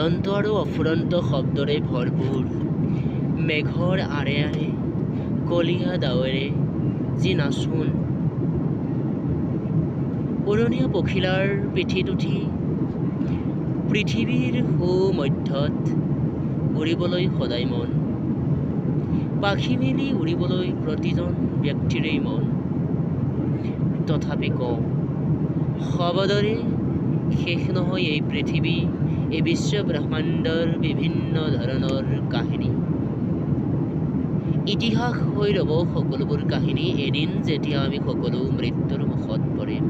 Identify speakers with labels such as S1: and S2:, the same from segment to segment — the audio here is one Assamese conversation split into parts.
S1: উড়ন্ত আৰু অফুৰন্ত শব্দৰে ভৰপূৰ মেঘৰ আৰে আৰে কলীয়া ডাৱেৰে যি নাচোন উৰণীয়া পখিলাৰ পিঠিত উঠি পৃথিৱীৰ সুমধ্যত উৰিবলৈ সদায় মন পাখি মেলি উৰিবলৈ প্ৰতিজন ব্যক্তিৰেই মন তথাপি কওঁ শব্দৰে শেষ নহয় এই পৃথিৱী এই বিশ্ব ব্ৰহ্মাণ্ডৰ বিভিন্ন ধৰণৰ কাহিনী ইতিহাস হৈ ৰ'ব সকলোবোৰ কাহিনী এদিন যেতিয়া আমি সকলো মৃত্যুৰ মুখত পৰিম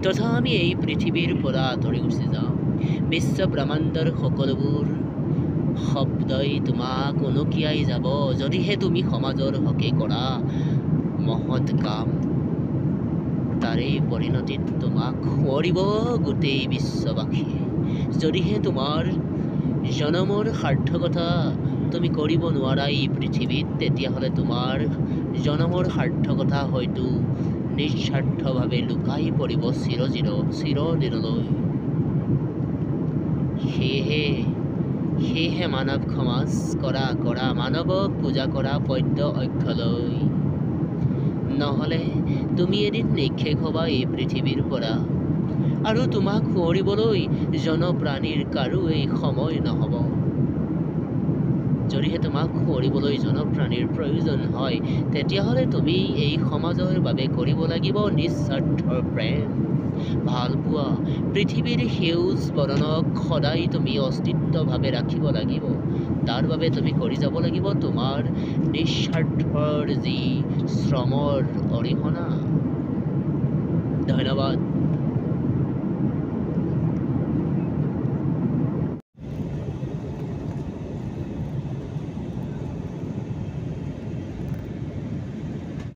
S1: তথা আমি এই পৃথিৱীৰ পৰা আঁতৰি গুচি যাওঁ বিশ্ব ব্ৰহ্মাণ্ডৰ সকলোবোৰ শব্দই তোমাক উনকিয়াই যাব যদিহে তুমি সমাজৰ হকে কৰা মহৎ কাম তাৰে পৰিণতিত তোমাক সোঁৱৰিব গোটেই বিশ্ববাসীয়ে যদিহে তোমাৰ জনমৰ সাৰ্থকতা তুমি কৰিব নোৱাৰা এই পৃথিৱীত তেতিয়াহ'লে তোমাৰ জনমৰ সাৰ্থকতা হয়তো নিস্বাৰ্থভাৱে লুকাই পৰিব চিৰদিনলৈ সেয়েহে মানৱ সমাজ কৰা মানৱক পূজা কৰা পদ্য অক্ষলৈ নহ'লে তুমি এদিন নিক্ষেপ হ'বা এই পৃথিৱীৰ পৰা আৰু তোমাক সোঁৱৰিবলৈ জনপ্ৰাণীৰ কাৰো এই সময় নহ'ব যদিহে তোমাক সোঁৱৰিবলৈ জনপ্ৰাণীৰ প্ৰয়োজন হয় তেতিয়াহ'লে তুমি এই সমাজৰ বাবে কৰিব লাগিব নিস্বাৰ্থৰ প্ৰেম ভালপোৱা পৃথিৱীৰ সেউজ বৰণক সদায় তুমি অস্তিত্বভাৱে ৰাখিব লাগিব তাৰ বাবে তুমি কৰি যাব লাগিব তোমাৰ নিস্বাৰ্থৰ যি শ্ৰমৰ অৰিহণা ধন্যবাদ।